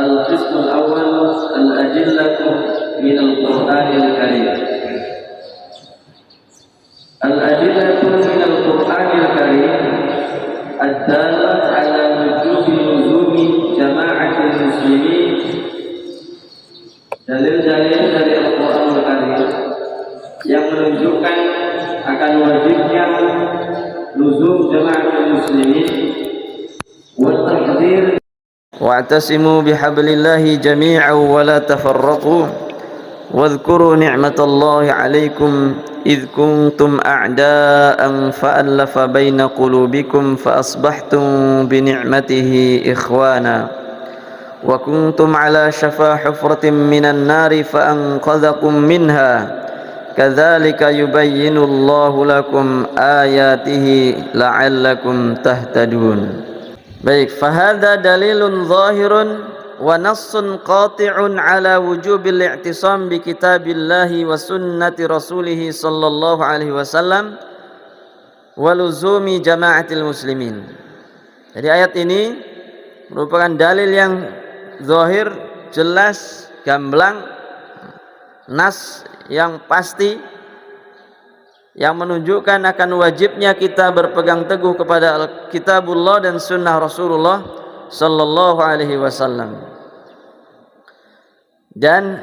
القسم الأول الأدلة من القرآن الكريم. الأدلة من القرآن الكريم الدالة على وجوب لزوم جماعة المسلمين. Dalil-dalil dari Al-Quran Al-Karim yang menunjukkan akan wajibnya luzum jama'atul muslimin wa tahdhir wa'tasimu bihablillahi jami'an wa la tafarraqu wadhkuru ni'matallahi 'alaikum idh kuntum a'da'an fa'alafa baina qulubikum fa asbahtum bi ni'matihi ikhwana wa kuntum 'ala shafa hufratin minan nari fa anqadhakum minha kadzalika yubayyinu Allahu lakum ayatihi la'allakum tahtadun. Baik, fahadha dalilun zahirun wa nassun qati'un ala wujubil i'tisam bi kitabillahi wa sunnati rasulih sallallahu alaihi wasallam wa luzumi jama'atil muslimin. Jadi ayat ini merupakan dalil yang zahir, jelas, gamblang, nas yang pasti yang menunjukkan akan wajibnya kita berpegang teguh kepada kitabullah dan sunnah Rasulullah sallallahu alaihi wasallam dan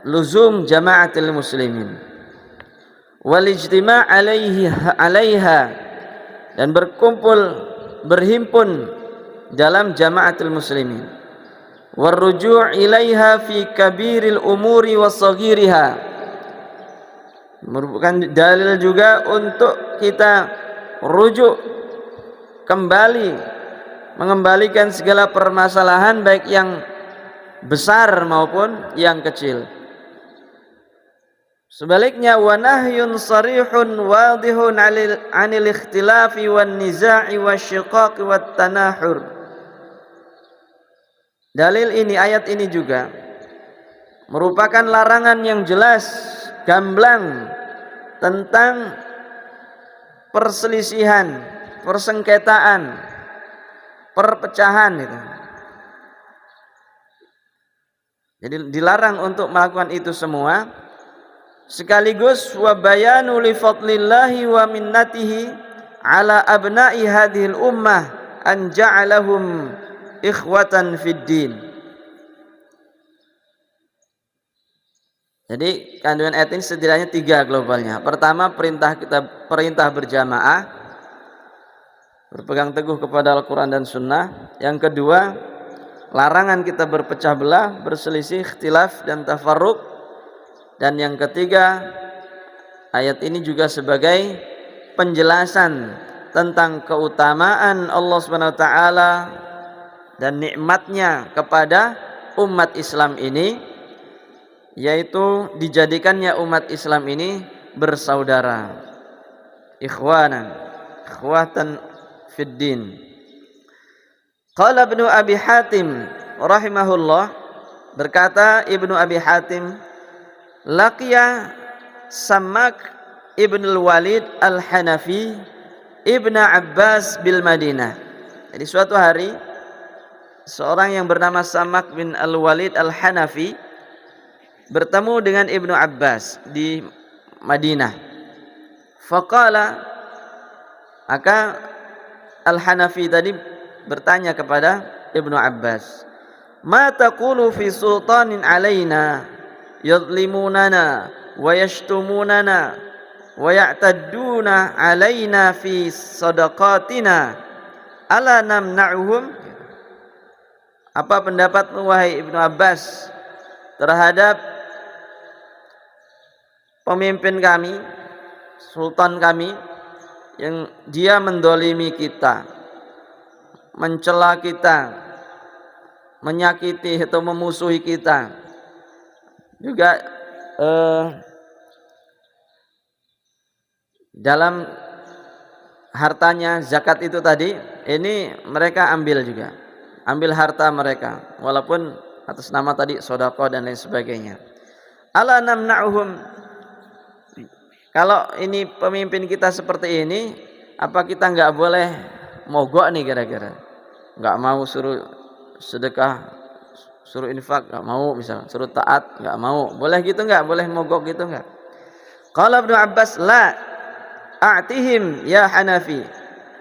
luzum jama'atil muslimin wal ijtima' alaiha dan berhimpun dalam jama'atul muslimin warruju' ilaiha fi kabiril umuri wasaghiriha. Merupakan dalil juga untuk kita rujuk kembali, mengembalikan segala permasalahan baik yang besar maupun yang kecil. Sebaliknya wa nahyun sarihun wadihun 'anil ikhtilafi wan niza'i wasyiqaqi wat tanahur. Dalil ini, ayat ini juga merupakan larangan yang jelas, gamblang tentang perselisihan, persengketaan, perpecahan itu. Jadi dilarang untuk melakukan itu semua, sekaligus wa bayanu li fadlillahi wa minnatihi ala abna'i hadhil ummah an ja'alahum ikhwatan fid din. Jadi kandungan ayat ini setidaknya 3 globalnya. Pertama, perintah berjamaah, berpegang teguh kepada Al-Quran dan Sunnah. Yang kedua, larangan kita berpecah belah, berselisih, ikhtilaf dan tafarruq. Dan yang ketiga, ayat ini juga sebagai penjelasan tentang keutamaan Allah SWT dan nikmatnya kepada umat Islam ini, yaitu dijadikannya umat Islam ini bersaudara, ikhwatan fid din. Qala Ibnu Abi Hatim rahimahullah, berkata Ibnu Abi Hatim, laqiya Samak Ibnul Walid Al-Hanafi Ibnu Abbas bil Madinah. Jadi suatu hari seorang yang bernama Samak bin Al-Walid Al-Hanafi bertemu dengan Ibnu Abbas di Madinah. Faqala, maka Al-Hanafi tadi bertanya kepada Ibnu Abbas, ma taqulu fi sultanin alaina yadlimunana wa yashtumunana wa ya'tadduna alaina fi sadaqatina ala namna'uhum. Apa pendapatmu wahai Ibnu Abbas terhadap pemimpin kami, sultan kami, yang dia mendolimi kita, mencela kita, menyakiti atau memusuhi kita, juga dalam hartanya zakat itu tadi, ini mereka ambil juga, ambil harta mereka walaupun atas nama tadi sedekah dan lain sebagainya. Ala namna'uhum, kalau ini pemimpin kita seperti ini, apa kita nggak boleh mogok nih kira-kira, nggak mau suruh sedekah suruh infak enggak mau misalnya, suruh taat enggak mau. Boleh gitu enggak? Boleh mogok gitu enggak? Qala Ibnu Abbas, la a'tihim ya Hanafi.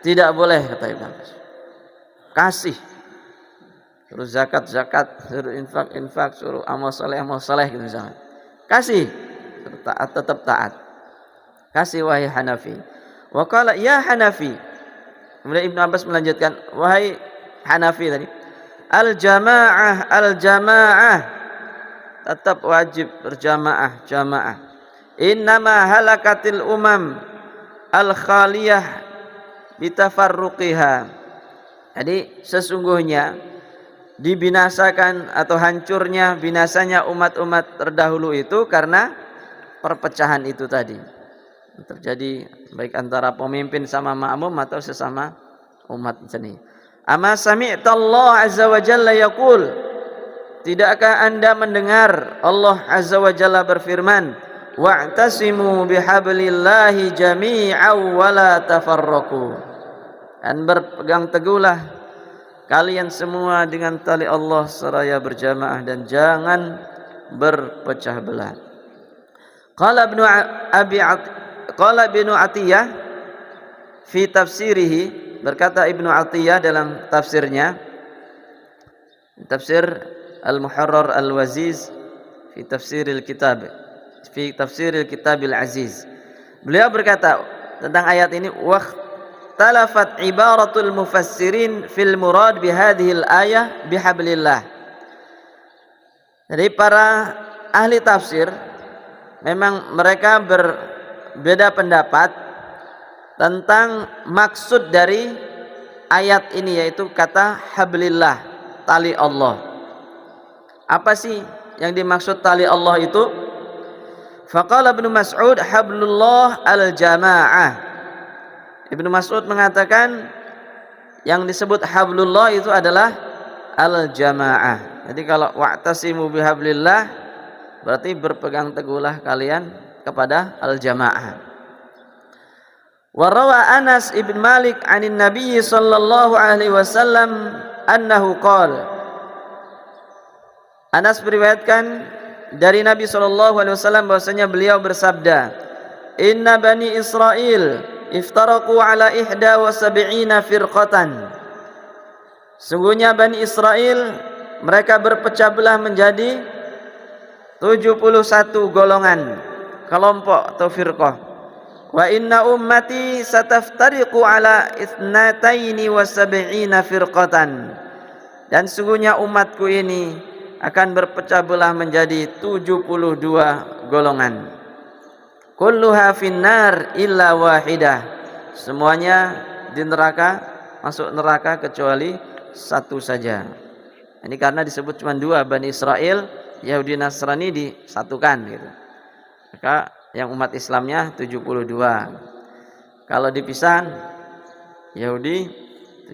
Tidak boleh kata Ibnu Abbas. Kasih. Suruh zakat, suruh infak, suruh amal saleh gitu misalnya. Kasih. Suruh taat, tetap taat. Kasih wahai Hanafi. Wa qala ya Hanafi. Kemudian Ibnu Abbas melanjutkan, wahai Hanafi tadi. Al-jamaah. Tetap wajib berjamaah, jamaah. Innama halakatil umam al-khaliyah bitafarruqiha. Jadi sesungguhnya dibinasakan atau hancurnya, binasanya umat-umat terdahulu itu karena perpecahan itu tadi. Terjadi baik antara pemimpin sama makmum atau sesama umat sendiri. Ama sami'ta Allah azza wa jalla yaqul, tidakkah Anda mendengar Allah azza wa jalla berfirman, wa'tasimu bihablillahi jami'an wa la tafarraqu. Dan berpegang teguhlah kalian semua dengan tali Allah seraya berjamaah dan jangan berpecah belah. Qala Ibnu Atiyah fi tafsirihi, berkata Ibnu Atiyah dalam tafsirnya, tafsir Al-Muharrar Al-Waziz fi tafsiril kitabil aziz. Beliau berkata tentang ayat ini, waqtalafat ibaratul mufassirin fil murad bihadhil ayah bihablillah. Jadi para ahli tafsir memang mereka berbeda pendapat tentang maksud dari ayat ini, yaitu kata hablillah, tali Allah. Apa sih yang dimaksud tali Allah itu? Faqala Ibnu Mas'ud hablullah al-jamaah. Ibnu Mas'ud mengatakan yang disebut hablullah itu adalah al-jamaah. Jadi kalau wa'tasimu bihablillah berarti berpegang teguhlah kalian kepada al-jamaah. Wa rawa Anas ibn Malik 'anin Nabi sallallahu alaihi wasallam annahu qala. Anas meriwayatkan dari Nabi SAW bahwasanya beliau bersabda, Inna bani Israel iftaraku ala ihda wa sab'ina firqatan. Sungguhnya Bani Israel mereka berpecah belah menjadi 71 golongan, kelompok atau firqah. Wa inna ummati sataftariqu ala ithnataini wa sab'ina firqatan. Dan sungguhnya umatku ini akan berpecah belah menjadi 72 golongan. Kulluha finnar illa wahidah. Semuanya di neraka, masuk neraka kecuali satu saja. Ini karena disebut cuma dua, Bani Israel, Yahudi Nasrani disatukan gitu. Maka yang umat Islamnya 72. Kalau dipisah Yahudi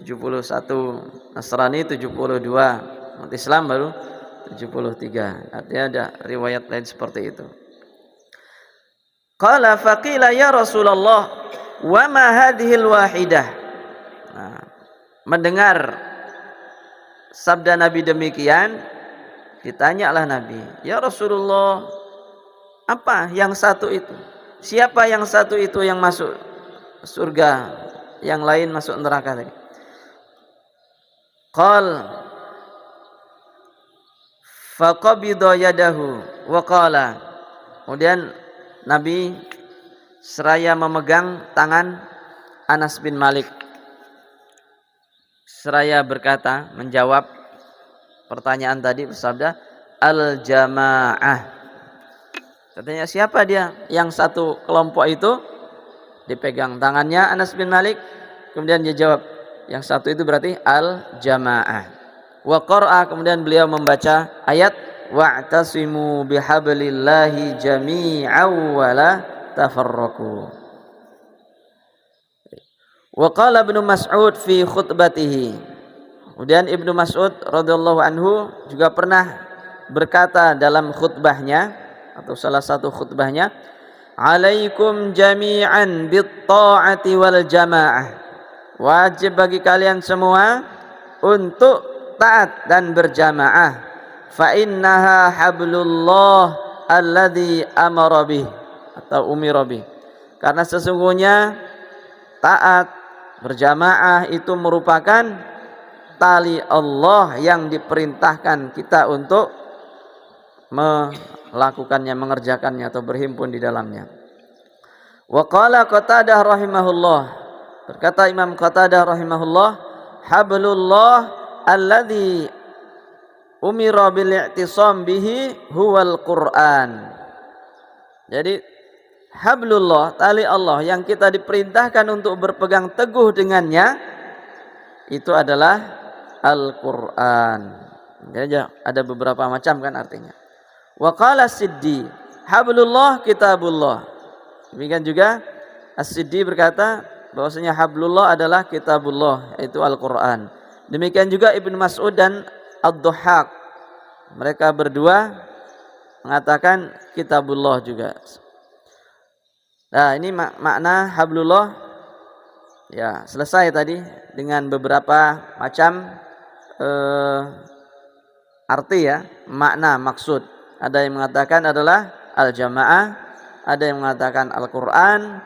71, Nasrani 72, umat Islam baru 73. Artinya ada riwayat lain seperti itu. Qala faqila ya Rasulullah wa ma hadhil wahidah. Nah, mendengar sabda Nabi demikian, ditanyalah Nabi, ya Rasulullah, apa yang satu itu? Siapa yang satu itu yang masuk surga, yang lain masuk neraka tadi? Qal faqabida yadahu wa qala. Kemudian Nabi seraya memegang tangan Anas bin Malik, seraya berkata, menjawab pertanyaan tadi, bersabda al-jamaah. Katanya siapa dia yang satu kelompok itu? Dipegang tangannya Anas bin Malik, kemudian dia jawab yang satu itu berarti al-jamaah. Wa qara'a, kemudian beliau membaca ayat wa'tasimu bihablillahi jami'an wa la tafarraqu. Wa qala Ibnu Mas'ud fi khutbatihi. Kemudian Ibnu Mas'ud radhiyallahu anhu juga pernah berkata dalam khutbahnya atau salah satu khutbahnya, alaikum jami'an bit ta'ati wal jamaah. Wajib bagi kalian semua untuk taat dan berjamaah. fa innaha hablullah alladzi amara bih atau umira bih. Karena sesungguhnya taat berjamaah itu merupakan tali Allah yang diperintahkan kita untuk melakukannya, mengerjakannya atau berhimpun di dalamnya. Wa qala Qatadah rahimahullah, berkata Imam Qatadah rahimahullah, hablullah alladzi umira bil i'tisam bihi huwal Qur'an. Jadi hablullah, tali Allah yang kita diperintahkan untuk berpegang teguh dengannya itu adalah Al-Qur'an. Jadi ada beberapa macam kan artinya. Wa qala Siddi, hablullah kitabullah. Demikian juga As-Siddi berkata bahwasanya hablullah adalah kitabullah, yaitu Al-Qur'an. Demikian juga Ibnu Mas'ud dan Ad-Dhahhak, mereka berdua mengatakan kitabullah juga. Nah, ini makna hablullah ya, selesai tadi dengan beberapa macam arti ya, makna, maksud. Ada yang mengatakan adalah al-jamaah, ada yang mengatakan Al-Qur'an.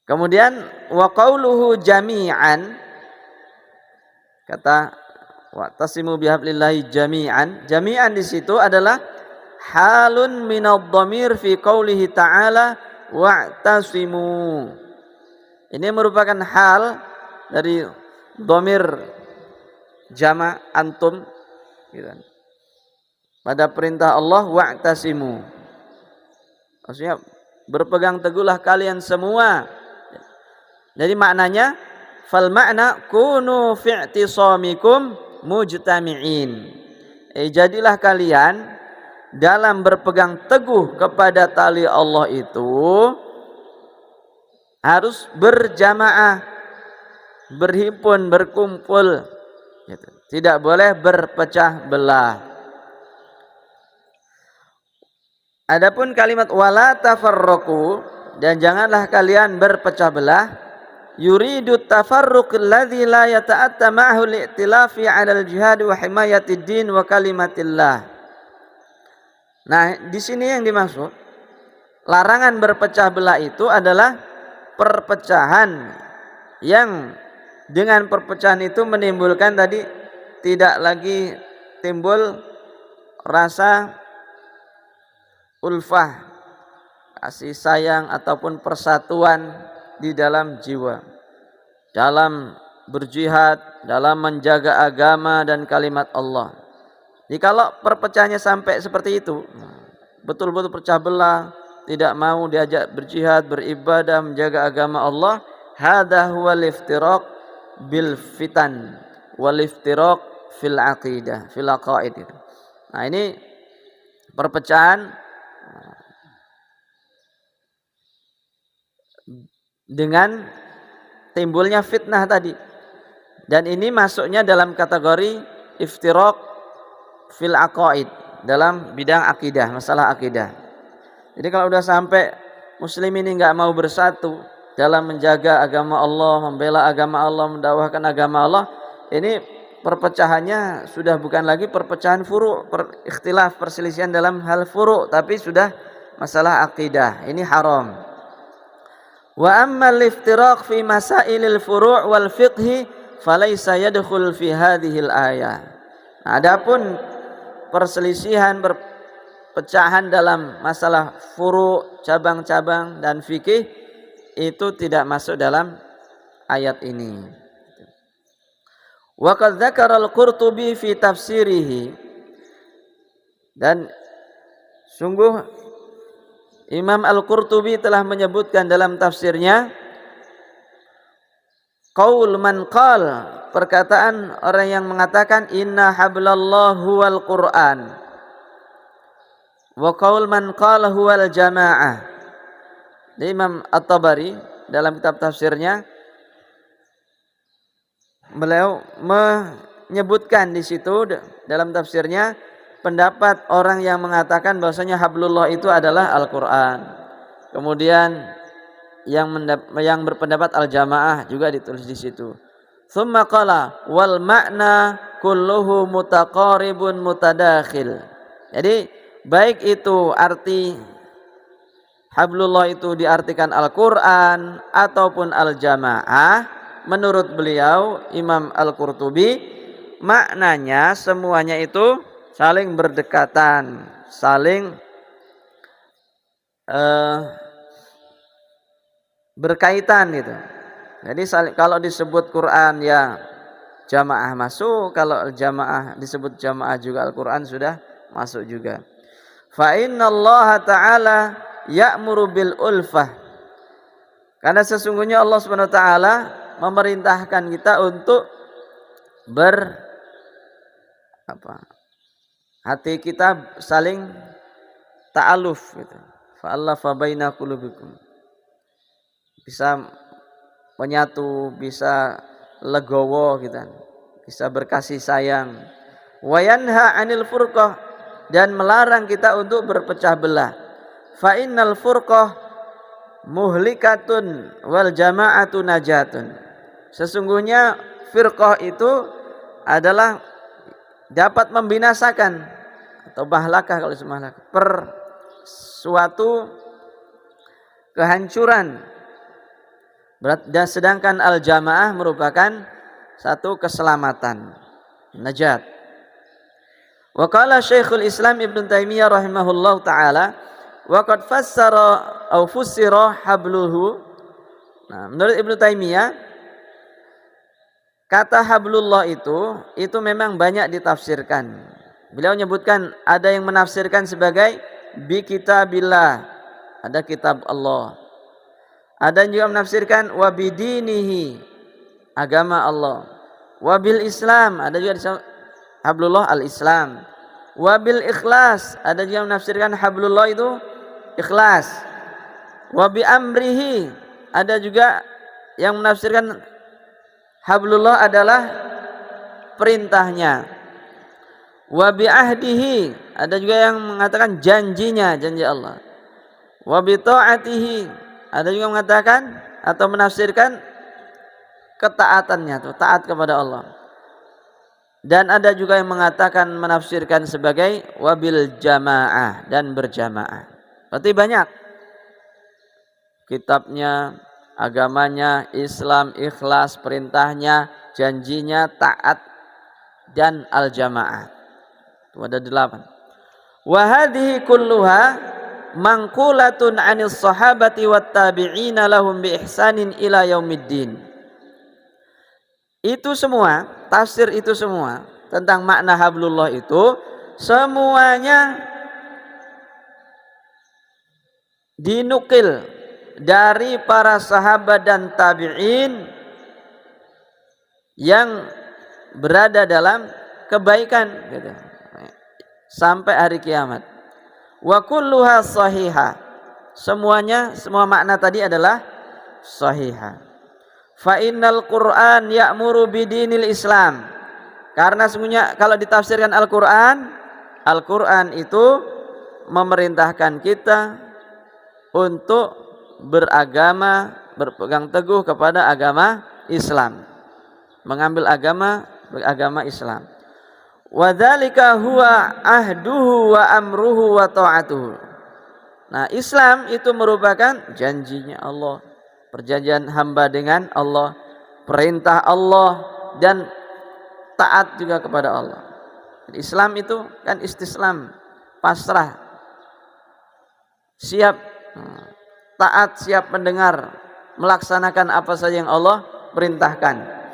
Kemudian wa qauluhu jami'an, kata wa tasimu bihablillahi jami'an. Jami'an di situ adalah halun minadh dhamir fi qaulihi ta'ala wa'tasimu. Ini merupakan hal dari dhamir jama' antum gitu. Pada perintah Allah wa'tasimu, maksudnya berpegang teguhlah kalian semua. Jadi maknanya fal makna kunu fi'tisamikum mujtami'in. Jadilah kalian dalam berpegang teguh kepada tali Allah itu harus berjamaah, berhimpun, berkumpul gitu. Tidak boleh berpecah belah. Adapun kalimat wala tafarraqu, dan janganlah kalian berpecah belah, yuridu tafarruq alladzi la yata'atta ma'ahu al-i'tilafi 'ala al-jihad wa himayatid din wa kalimatillah. Nah, di sini yang dimaksud larangan berpecah belah itu adalah perpecahan yang dengan perpecahan itu menimbulkan tadi tidak lagi timbul rasa ulfah, kasih sayang ataupun persatuan di dalam jiwa, dalam berjihad, dalam menjaga agama dan kalimat Allah. Jadi kalau perpecahannya sampai seperti itu, betul-betul pecah belah, tidak mau diajak berjihad, beribadah, menjaga agama Allah, hadza huwal iftiraq bil fitan wal iftiraq fil aqidah, fil aqaid itu. Nah, ini perpecahan dengan timbulnya fitnah tadi. Dan ini masuknya dalam kategori iftiraq fil aqaid, dalam bidang akidah, masalah akidah. Jadi kalau udah sampai muslim ini enggak mau bersatu dalam menjaga agama Allah, membela agama Allah, mendakwahkan agama Allah, ini perpecahannya sudah bukan lagi perpecahan furu', ikhtilaf, perselisihan dalam hal furu', tapi sudah masalah akidah. Ini haram. Wa ammal iftiraq fi masailil furu' wal fiqhi falaysa yadkhul fi hadhil ayah. Adapun perselisihan, perpecahan dalam masalah furu', cabang-cabang dan fikih itu tidak masuk dalam ayat ini. Wa qad dzakara al-Qurtubi fi tafsirihi, dan sungguh Imam Al-Qurtubi telah menyebutkan dalam tafsirnya qaul man qal, perkataan orang yang mengatakan inna hablallah huwal Qur'an, wa qaul man qala huwal jamaah. Imam At-Tabari dalam kitab tafsirnya beliau menyebutkan di situ dalam tafsirnya pendapat orang yang mengatakan bahwasanya hablullah itu adalah Al-Qur'an. Kemudian yang berpendapat al-jamaah juga ditulis di situ. Tsumma qala wal makna kulluhu mutaqaribun mutadakhil. Jadi baik itu arti hablullah itu diartikan Al-Qur'an ataupun al-jamaah, menurut beliau Imam Al-Qurtubi maknanya semuanya itu saling berdekatan, saling berkaitan gitu. Jadi kalau disebut Quran ya jamaah masuk, kalau jamaah disebut jamaah juga Al-Quran sudah masuk juga. Fa innallaha ta'ala ya'muru bil ulfah. Karena sesungguhnya Allah Subhanahu wa taala memerintahkan kita untuk hati kita saling ta'aluf gitu. Fa'allafa baina qulubikum. Bisa menyatu, bisa legowo gitu, bisa berkasih sayang. Wa yanha 'anil furqah, dan melarang kita untuk berpecah belah. Fa innal furqah muhlikatun wal jama'atu najatun. Sesungguhnya firqah itu adalah dapat membinasakan atau bahlakah kalau semahlakah, suatu kehancuran. Dan sedangkan al-jamaah merupakan satu keselamatan, najat. Wa qala Syekhul Islam Ibnu Taimiyah rahimahullahu taala wa qad fassara aw fussira habluhu. Nah, menurut Ibnu Taimiyah kata hablullah itu memang banyak ditafsirkan. Beliau menyebutkan ada yang menafsirkan sebagai bi kitabillah, ada kitab Allah. Ada yang juga menafsirkan wabidinihi, agama Allah. Wabil Islam, ada juga hablullah al-Islam. Wabil ikhlas, ada juga menafsirkan hablullah itu ikhlas. Wabi amrihi, ada juga yang menafsirkan hablullah adalah perintahnya. Wabi ahdihi, ada juga yang mengatakan janjinya, janji Allah. Wabi ta'atihi, ada juga mengatakan atau menafsirkan ketaatannya, taat kepada Allah. Dan ada juga yang mengatakan menafsirkan sebagai wabil jamaah, dan berjamaah. Berarti banyak kitabnya, agamanya, Islam, ikhlas, perintahnya, janjinya, taat, dan al-jamaah. Itu ada 8. Wa hadhihi kulluha mangkulatun 'anis sahabati wat tabi'ina lahum bi ihsanin ila yaumiddin. Itu semua, tafsir itu semua tentang makna hablullah itu semuanya dinukil dari para sahabat dan tabi'in yang berada dalam kebaikan gitu, sampai hari kiamat. Wa kulluha sahihah, semua makna tadi adalah sahihah. Fa innal Qur'an ya'muru bidinil Islam, karena sesungguhnya kalau ditafsirkan Al-Qur'an itu memerintahkan kita untuk beragama, berpegang teguh kepada agama Islam, mengambil agama Islam. Wa dzalika huwa ahduhu wa amruhu wa ta'atuhu. Nah, Islam itu merupakan janjinya Allah, perjanjian hamba dengan Allah, perintah Allah, dan taat juga kepada Allah. Islam itu kan istislam, pasrah, siap taat, siap mendengar, melaksanakan apa saja yang Allah perintahkan.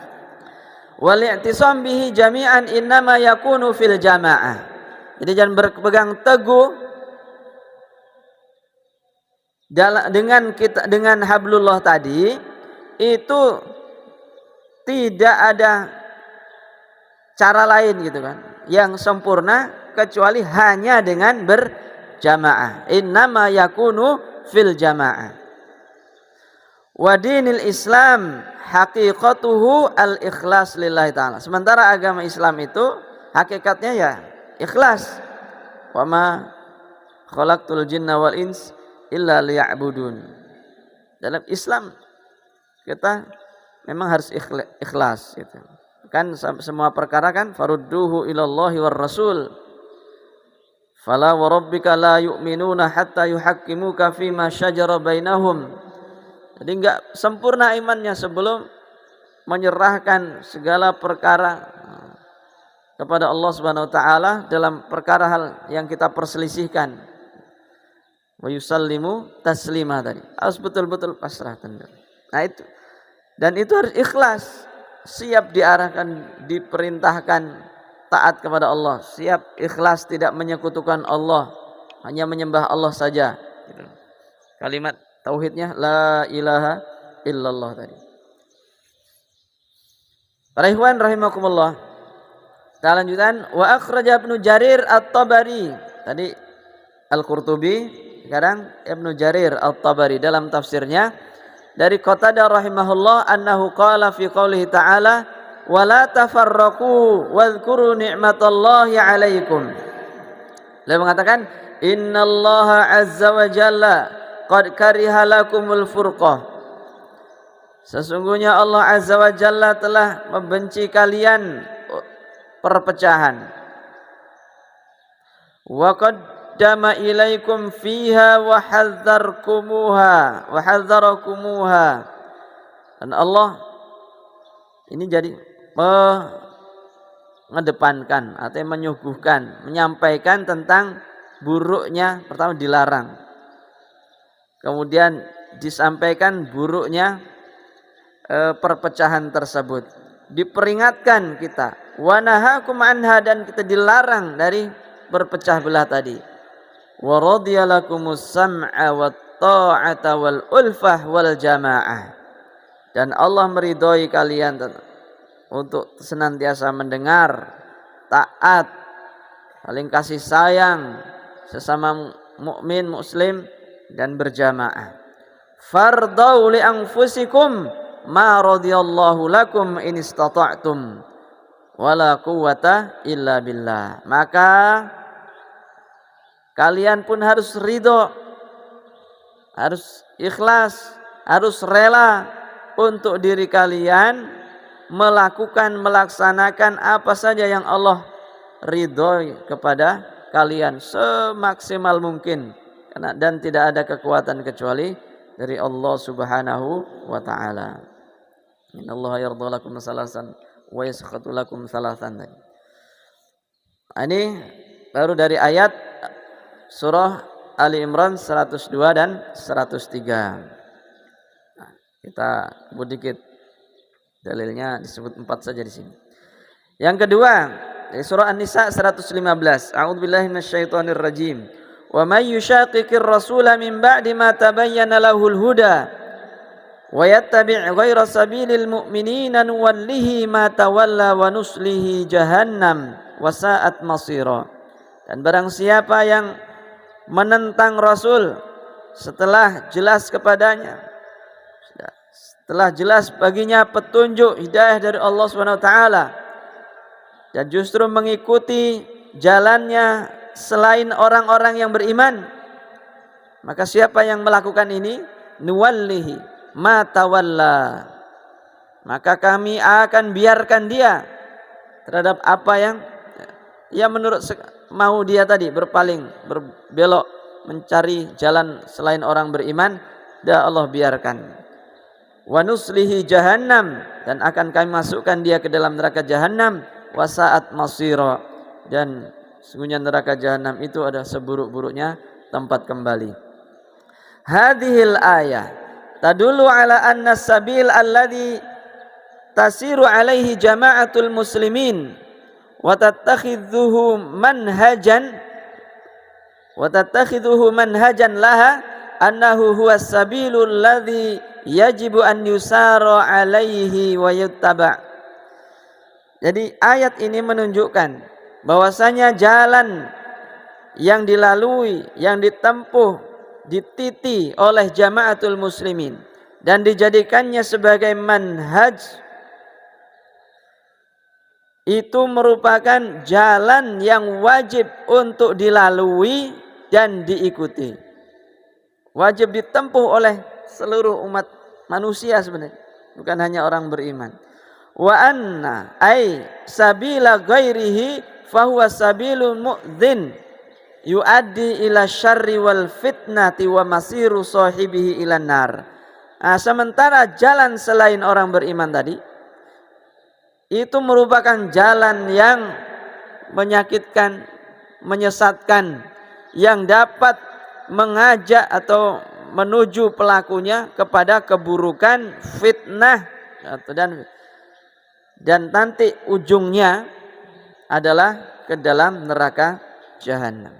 Wal i'tisam bihi jami'an innama yakunu fil jamaah. Jadi jangan berpegang teguh dengan hablullah tadi itu tidak ada cara lain gitu kan yang sempurna kecuali hanya dengan berjamaah. Innama yakunu fil jamaah. Wa dinil Islam haqiqatuhu al-ikhlas lillahi ta'ala. Sementara agama Islam itu hakikatnya ya ikhlas. Wa ma khalaqtul jinna wal ins illa liya'budun. Dalam Islam kita memang harus ikhlas gitu. Kan semua perkara kan farudduhu ilallahi war rasul. Fala wa rabbika la yu'minuna hatta yuhaqqimuka fima syajara bainahum. Jadi enggak sempurna imannya sebelum menyerahkan segala perkara kepada Allah Subhanahu wa taala dalam perkara hal yang kita perselisihkan. Wa yusallimu taslima tadi. Harus betul-betul pasrah tanda. Nah itu. Dan itu harus ikhlas, siap diarahkan, diperintahkan taat kepada Allah, siap ikhlas tidak menyekutukan Allah, hanya menyembah Allah saja. Kalimat tauhidnya la ilaha illallah tadi. Para ikhwan rahimakumullah. Kita lanjutkan wa akhraja Ibnu Jarir At-Tabari. Tadi Al-Qurtubi, sekarang Ibnu Jarir At-Tabari dalam tafsirnya dari Qatadah rahimahullah annahu qala fi qoulihi ta'ala wa la tafarraqu wadhkuru ni'matallahi 'alaikum. Beliau mengatakan innallaha azza wa jalla qad kariha lakumul furqah. Sesungguhnya Allah azza wa jalla telah membenci kalian perpecahan. Wa qaddama ilaikum fiha wa hadzarkumuha. Dan Allah ini jadi mengedepankan atau menyuguhkan, menyampaikan tentang buruknya, pertama dilarang, kemudian disampaikan buruknya perpecahan tersebut, diperingatkan kita, wa nahakum anha, dan kita dilarang dari berpecah belah tadi, wa radiyalakumus sam'a wat ta'ata wal ulfah wal jamaah, dan Allah meridhoi kalian untuk senantiasa mendengar, taat, saling kasih sayang sesama mukmin muslim dan berjamaah. Fardau li anfusikum ma radiyallahu lakum in istata'tum wala quwwata illa billah. Maka kalian pun harus ridho, harus ikhlas, harus rela untuk diri kalian melaksanakan apa saja yang Allah ridhoi kepada kalian semaksimal mungkin, dan tidak ada kekuatan kecuali dari Allah Subhanahu wa taala. Innallaha yardha lakum salasan wa yaskhatu lakum salasan. Ini baru dari ayat surah Ali Imran 102 dan 103. Nah, kita sebut dikit dalilnya, disebut 4 saja di sini. Yang kedua dari surah An-Nisa 115. A'udzubillahi minasyaitonir rajim. Wa may yushaqiqir rasula min ba'di ma tabayyana lahul huda wa yattabi' ghayra sabilil mu'minina nuwallihi ma tawalla wa nuslihi jahannam wa sa'at masira. Dan barang siapa yang menentang Rasul setelah jelas kepadanya, setelah jelas baginya petunjuk hidayah dari Allah Subhanahu wa taala, dan justru mengikuti jalannya selain orang-orang yang beriman, maka siapa yang melakukan ini, nuwallihi ma tawalla, maka kami akan biarkan dia terhadap apa yang menurut mau dia tadi, berpaling, berbelok, mencari jalan selain orang beriman, dan Allah biarkan. Wa nuslihi jahannam, dan akan kami masukkan dia ke dalam neraka jahannam, wa sa'at masira, dan sesungguhnya neraka jahannam itu adalah seburuk-buruknya tempat kembali. Hadhil ayah tadullu ala anna sabil alladhi tasiru alaihi jama'atul muslimin wa tattakhidhuhu manhajan laha annahu huwas sabilul ladzi yajibu an yusara alaihi wa yuttaba'. Jadi ayat ini menunjukkan bahwasanya jalan yang dilalui, yang ditempuh, dititi oleh jamaatul muslimin dan dijadikannya sebagai manhaj, itu merupakan jalan yang wajib untuk dilalui dan diikuti. Wajib ditempuh oleh seluruh umat manusia sebenarnya. bukan hanya orang beriman. Wa anna ay sabila ghairihi fahuwa sabilul mu'dzin yuaddi ila syarri wal fitnati wa masiru sahibihi ilan nar. Nah, sementara jalan selain orang beriman tadi itu merupakan jalan yang menyakitkan, menyesatkan, yang dapat mengajak atau menuju pelakunya kepada keburukan, fitnah, dan nanti ujungnya adalah ke dalam neraka jahanam.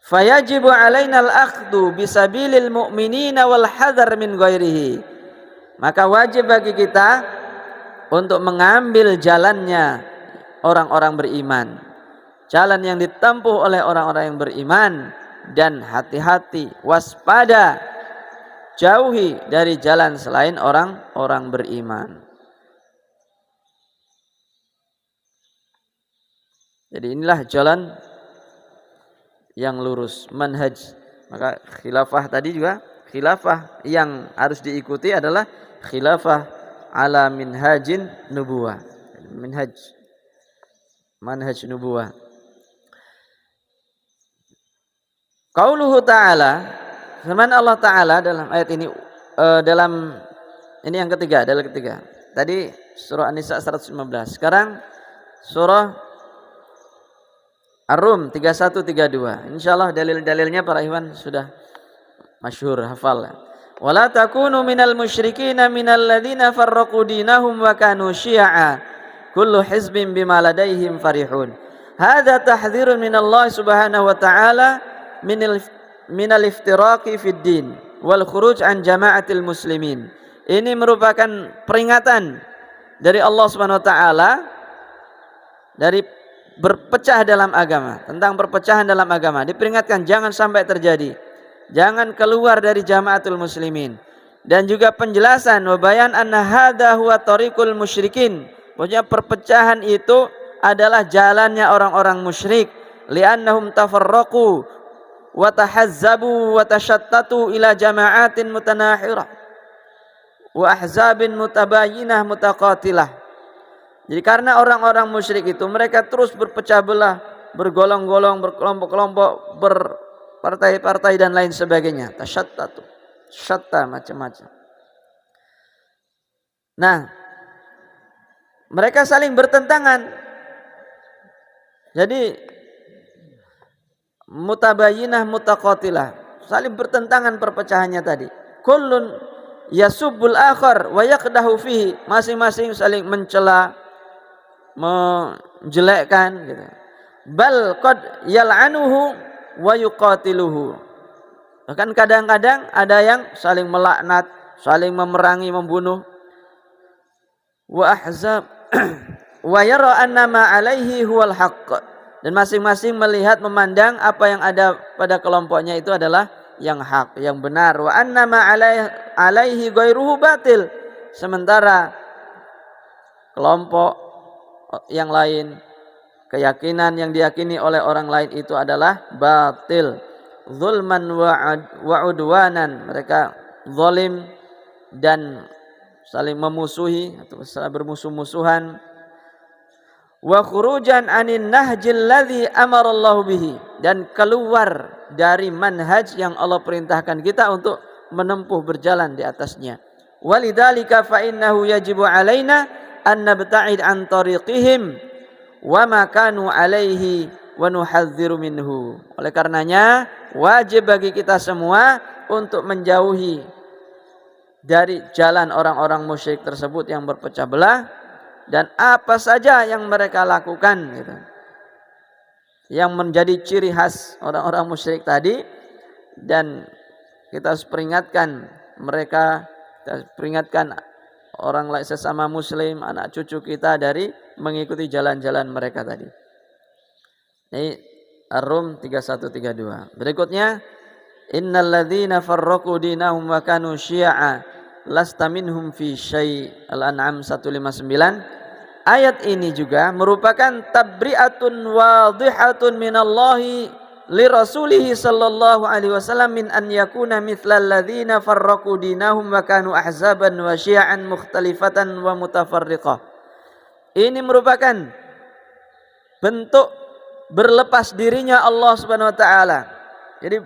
Fayajibu alaina al-akhdhu bisabilil mu'minina wal hadar min ghairihi. Maka wajib bagi kita untuk mengambil jalannya orang-orang beriman, jalan yang ditempuh oleh orang-orang yang beriman, dan hati-hati, waspada, jauhi dari jalan selain orang-orang beriman. Jadi inilah jalan yang lurus, manhaj. Maka khilafah tadi juga, khilafah yang harus diikuti adalah khilafah ala minhajin nubuwah. Manhaj nubuwah. Qauluhu ta'ala, firman Allah Ta'ala dalam ayat ini, dalam ini yang ketiga, dalil ketiga. Tadi surah An-Nisa 115. Sekarang surah Ar-Rum 31-32. Insyaallah dalil-dalilnya para ikhwan sudah masyhur, hafal. Wala takunu minal musyrikin minal ladzina farraqu dinahum wa kanu syi'a kullu hizbin bima ladaihim farihun. Hadza tahdhirun minallah subhanahu wa ta'ala minal iftiraqi fid din wal khuruj an jama'atil muslimin. Ini merupakan peringatan dari Allah Subhanahu wa taala dari berpecah dalam agama, tentang perpecahan dalam agama. Diperingatkan jangan sampai terjadi, jangan keluar dari jamaatul muslimin. Dan juga penjelasan wa bayan anna hadza huwa tariqul musyrikin. Maksudnya perpecahan itu adalah jalannya orang-orang musyrik. Li'annahum tafarraqu wa tahazzabu wa tashattatu ila jama'atin mutanahirah wa ahzabin mutabayyinah mutaqatilah. Jadi karena orang-orang musyrik itu mereka terus berpecah belah, bergolong-golong, berkelompok-kelompok, berpartai-partai dan lain sebagainya. Tashattatu, syatta, macam-macam. Nah, mereka saling bertentangan. Jadi mutabayyinah mutaqatilah, saling bertentangan perpecahannya tadi. Kullun yasubbul akhar wa yaqdahu fihi, masing-masing saling mencela, menjelekkan gitu. Bal qad yal'anuhu wa yuqatiluhu. Bahkan kadang-kadang ada yang saling melaknat, saling memerangi, membunuh. Wa ahzab wa yara anna ma alaihi huwal haqq. Dan masing-masing melihat, memandang apa yang ada pada kelompoknya itu adalah yang hak, yang benar. Wa anna ma alaihi ghairuhu batil. Sementara kelompok yang lain, keyakinan yang diyakini oleh orang lain itu adalah batil. Zulman wa udwanan, mereka zalim dan saling memusuhi atau bermusuh-musuhan. Wa khurujan anin nahjil ladzi amara Allah bihi, dan keluar dari manhaj yang Allah perintahkan kita untuk menempuh, berjalan di atasnya. Walidzalika fa innahu yajibu alaina an nabta'id an tariqihim wa ma kanu alaihi wa nuhadziru minhu. Oleh karenanya wajib bagi kita semua untuk menjauhi dari jalan orang-orang musyrik tersebut yang berpecah belah, dan apa saja yang mereka lakukan gitu, yang menjadi ciri khas orang-orang musyrik tadi. Dan kita harus peringatkan mereka, kita peringatkan orang lain, sesama muslim, anak cucu kita, dari mengikuti jalan-jalan mereka tadi. Ini Ar-Rum 31-32. Berikutnya, innal ladzina farraqu dinahum wa kanu syi'a lasta minhum fi syai'. Al-An'am 159. Ayat ini juga merupakan tabri'atun wadhihatun minallahi li rasulih sallallahu alaihi wasallam min an yakuna mithlal ladzina farraqu dinahum wa kanu ahzaban wa syi'an mukhtalifatan wa mutafarriqah. Ini merupakan bentuk berlepas dirinya Allah Subhanahu wa taala. Jadi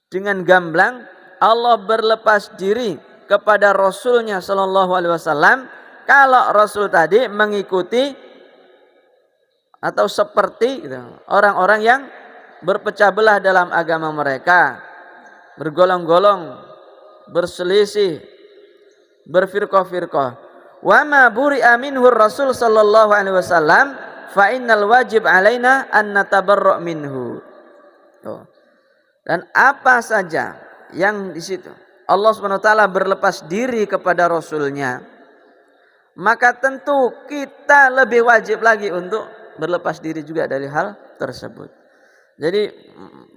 dengan gamblang Allah berlepas diri kepada Rasulnya sallallahu alaihi wasallam kalau Rasul tadi mengikuti atau seperti orang-orang yang berpecah belah dalam agama mereka, bergolong-golong, berselisih, berfirqah-firqah. Wa ma buri'a minhu Rasul sallallahu alaihi wasallam fa innal wajib alaina an natabarra' minhu. Dan apa saja yang di situ Allah Subhanahu wa taala berlepas diri kepada Rasulnya, maka tentu kita lebih wajib lagi untuk berlepas diri juga dari hal tersebut. Jadi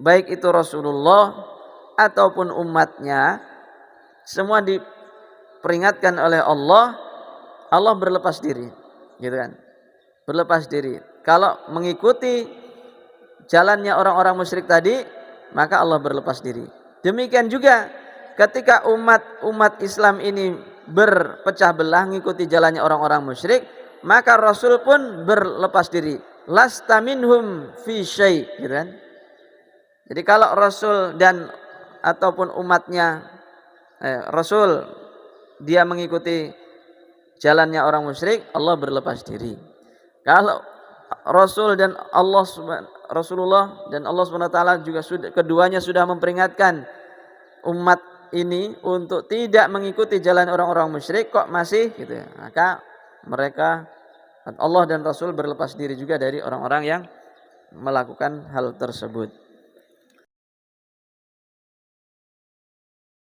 baik itu Rasulullah ataupun umatnya, semua diperingatkan oleh Allah. Allah berlepas diri, gitu kan? Berlepas diri. Kalau mengikuti jalannya orang-orang musyrik tadi, maka Allah berlepas diri. Demikian juga ketika umat Islam ini berpecah belah mengikuti jalannya orang-orang musyrik, maka Rasul pun berlepas diri. Lasta minhum fi syai', gitu kan? Jadi kalau Rasul dan ataupun umatnya Rasul dia mengikuti jalannya orang musyrik, Allah berlepas diri. Kalau Rasul dan Rasulullah dan Allah Subhanahu wa taala juga keduanya sudah memperingatkan umat ini untuk tidak mengikuti jalan orang-orang musyrik, kok masih gitu ya. Maka mereka Allah dan Rasul berlepas diri juga dari orang-orang yang melakukan hal tersebut.